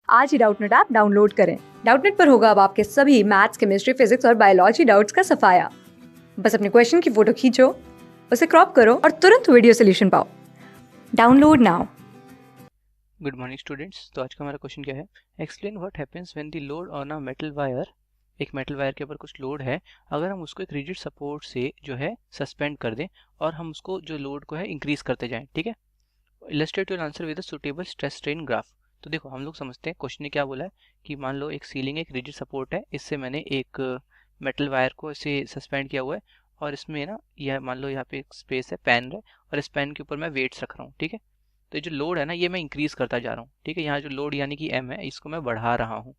आज ही Doubtnut app download करें। Doubtnut पर होगा अब आपके सभी मैथ्स, केमिस्ट्री, फिजिक्स और बायोलॉजी डाउट्स का सफाया। बस अपने क्वेश्चन की फोटो खींचो, उसे क्रॉप करो और तुरंत वीडियो सोल्यूशन पाओ। Download now. Good morning students. तो आज का हमारा क्वेश्चन क्या है, explain what happens when the load on a metal wire, एक मेटल वायर के ऊपर कुछ लोड है, अगर हम उसको एक रिजिड सपोर्ट से जो है सस्पेंड कर दें और हम उसको जो लोड को है इंक्रीज करते जाएं। ठीक है, illustrate your answer with a suitable stress strain graph. तो देखो हम लोग समझते हैं क्वेश्चन ने क्या बोला है कि मान लो एक सीलिंग एक रिजिड सपोर्ट है, इससे मैंने एक मेटल वायर को इसे सस्पेंड किया हुआ है और इसमें ना यह मान लो यहाँ पे एक स्पेस है, पैन है, और इस पैन के ऊपर मैं वेट्स रख रहा हूँ। ठीक है, तो ये जो लोड है ना ये मैं इंक्रीज करता जा रहा हूँ। ठीक है, यहाँ जो लोड यानी कि एम है इसको मैं बढ़ा रहा हूँ,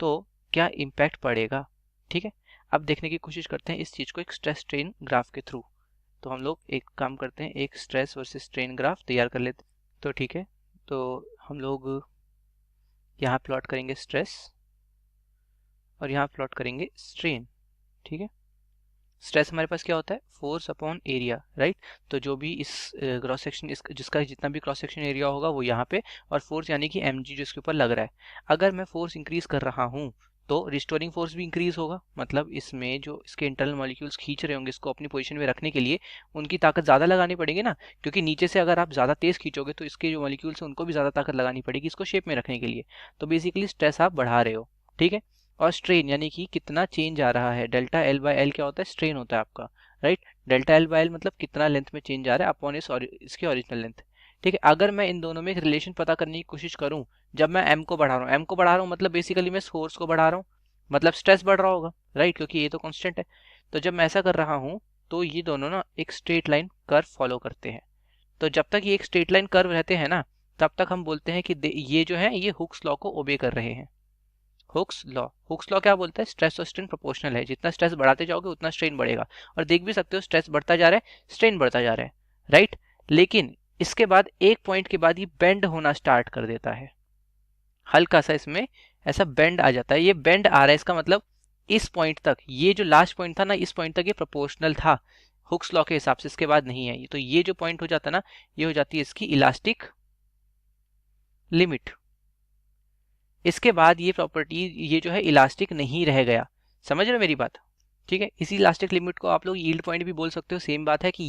तो क्या इम्पैक्ट पड़ेगा। ठीक है, अब देखने की कोशिश करते हैं इस चीज़ को एक स्ट्रेस स्ट्रेन ग्राफ के थ्रू। तो हम लोग एक काम करते हैं, एक स्ट्रेस वर्सेस स्ट्रेन ग्राफ तैयार कर लेते हैं। तो ठीक है, तो हम लोग यहाँ प्लॉट करेंगे स्ट्रेस और यहाँ प्लॉट करेंगे स्ट्रेन। ठीक है, स्ट्रेस हमारे पास क्या होता है, फोर्स अपॉन एरिया, राइट। तो जो भी इस क्रॉस सेक्शन जिसका जितना भी क्रॉस सेक्शन एरिया होगा वो यहाँ पे, और फोर्स यानी कि mg जो इसके ऊपर लग रहा है। अगर मैं फोर्स इंक्रीज कर रहा हूँ तो रिस्टोरिंग फोर्स भी इंक्रीज होगा, मतलब इसमें जो इसके इंटरनल मॉलिक्यूल्स खींच रहे होंगे इसको अपनी पोजीशन में रखने के लिए, उनकी ताकत ज़्यादा लगानी पड़ेगी ना, क्योंकि नीचे से अगर आप ज़्यादा तेज़ खींचोगे तो इसके जो मॉलिक्यूल्स हैं उनको भी ज़्यादा ताकत लगानी पड़ेगी इसको शेप में रखने के लिए। तो बेसिकली स्ट्रेस आप बढ़ा रहे हो। ठीक है, और स्ट्रेन यानी कि कितना चेंज आ रहा है, डेल्टा एल बाई एल क्या होता है, स्ट्रेन होता है आपका, right. Delta L by L मतलब कितना लेंथ में चेंज आ रहा है अपॉन इसकी ओरिजिनल लेंथ। ठीक है, अगर मैं इन दोनों में एक रिलेशन पता करने की कोशिश करूं, जब मैं एम को बढ़ा रहा हूँ, एम को बढ़ा रहा हूँ मतलब बेसिकली मैं फोर्स को बढ़ा रहा हूँ, मतलब स्ट्रेस बढ़ रहा होगा, राइट, क्योंकि ये तो कांस्टेंट है। तो जब मैं ऐसा कर रहा हूँ तो ये दोनों ना एक स्ट्रेट लाइन कर्व फॉलो करते हैं। तो जब तक ये एक स्ट्रेट लाइन कर्व रहते हैं ना, तब तक हम बोलते हैं कि ये जो है ये हुक्स लॉ को ओबे कर रहे हैं। हुक्स लॉ क्या बोलता है, स्ट्रेस और स्ट्रेन प्रोपोर्शनल है, जितना स्ट्रेस बढ़ाते जाओगे उतना स्ट्रेन बढ़ेगा। और देख भी सकते हो स्ट्रेस बढ़ता जा रहा है, स्ट्रेन बढ़ता जा रहा है, राइट। लेकिन इसके बाद एक पॉइंट के बाद ये बेंड होना स्टार्ट कर देता है, हल्का सा इसमें ऐसा बेंड आ जाता है। ये बेंड आ रहा है इसका मतलब इस पॉइंट तक, ये जो लास्ट पॉइंट था ना, इस पॉइंट तक ये प्रोपोर्शनल था हुक्स लॉ के हिसाब से, इसके बाद नहीं है। तो ये जो पॉइंट हो जाता है ना, ये हो जाती है इसकी इलास्टिक लिमिट। इसके बाद ये प्रॉपर्टी ये जो है इलास्टिक नहीं रह गया, समझ रहे हो मेरी बात। ठीक है, इसी इलास्टिक लिमिट को आप लोग यील्ड पॉइंट भी बोल सकते हो, सेम बात है कि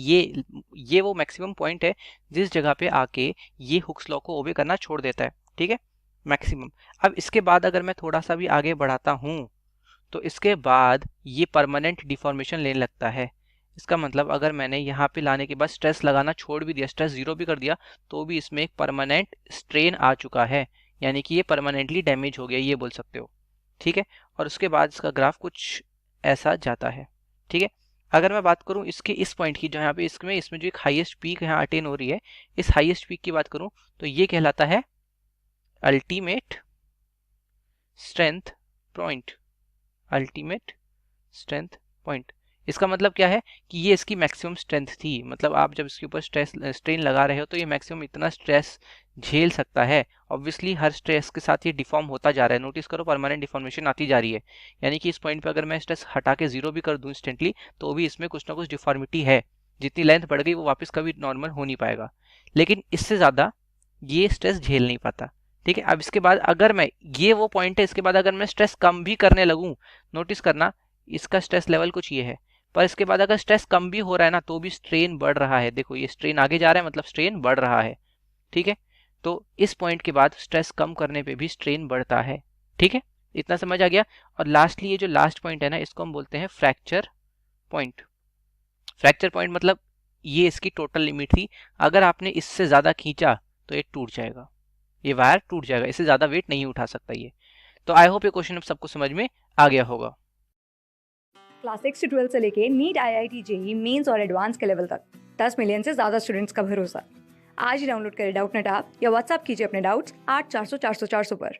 ये वो मैक्सिमम पॉइंट है जिस जगह पे आके ये हुक्स लॉ को ओबे करना छोड़ देता है। ठीक है, मैक्सिमम। अब इसके बाद अगर मैं थोड़ा सा भी आगे बढ़ाता हूँ तो इसके बाद ये परमानेंट डिफॉर्मेशन लेने लगता है। इसका मतलब अगर मैंने यहाँ पे लाने के बाद स्ट्रेस लगाना छोड़ भी दिया, स्ट्रेस जीरो भी कर दिया, तो भी इसमें एक परमानेंट स्ट्रेन आ चुका है, यानी कि ये परमानेंटली डैमेज हो गया, ये बोल सकते हो। ठीक है, और उसके बाद इसका ग्राफ कुछ ऐसा जाता है। ठीक है, अगर मैं बात करूं इसके इस पॉइंट की, जहाँ पे इसमें जो एक हाईएस्ट पीक यहाँ अटेन हो रही है, इस हाईएस्ट पीक की बात करूं तो ये कहलाता है ultimate strength point. Ultimate strength point, इसका मतलब क्या है कि ये इसकी मैक्सिमम स्ट्रेंथ थी, मतलब आप जब इसके ऊपर स्ट्रेन लगा रहे हो तो ये मैक्सिमम इतना स्ट्रेस झेल सकता है। ऑब्वियसली हर स्ट्रेस के साथ ये डिफॉर्म होता जा रहा है, नोटिस करो परमानेंट डिफॉर्मेशन आती जा रही है, यानी कि इस पॉइंट पे अगर मैं स्ट्रेस हटा के जीरो भी कर दूं इंस्टेंटली तो भी इसमें कुछ ना कुछ डिफॉर्मिटी है, जितनी लेंथ बढ़ गई वो वापस कभी नॉर्मल हो नहीं पाएगा। लेकिन इससे ज़्यादा ये स्ट्रेस झेल नहीं पाता। ठीक है, अब इसके बाद अगर मैं, ये वो पॉइंट है, इसके बाद अगर मैं स्ट्रेस कम भी करने लगूं, नोटिस करना इसका स्ट्रेस लेवल कुछ ये है, पर इसके बाद अगर स्ट्रेस कम भी हो रहा है ना तो भी स्ट्रेन बढ़ रहा है। देखो ये स्ट्रेन आगे जा रहा है मतलब स्ट्रेन बढ़ रहा है। ठीक है, तो इस पॉइंट के बाद स्ट्रेस कम करने पे भी स्ट्रेन बढ़ता है। ठीक है, इतना समझ आ गया। और लास्टली ये जो लास्ट पॉइंट है ना, इसको हम बोलते हैं फ्रैक्चर पॉइंट। फ्रैक्चर पॉइंट मतलब ये इसकी टोटल लिमिट थी, अगर आपने इससे ज्यादा खींचा तो ये टूट जाएगा, ये वायर टूट जाएगा, इससे ज्यादा वेट नहीं उठा सकता ये। तो आई होप ये क्वेश्चन अब सबको समझ में आ गया होगा। क्लास 6 से 12 से लेके नीट, IIT JEE मेंस और एडवांस के लेवल तक 10 मिलियन से ज्यादा स्टूडेंट्स का भरोसा। आज ही डाउनलोड करें डाउटनेट ऐप या व्हाट्सएप कीजिए अपने डाउट्स 8400 400 400 पर।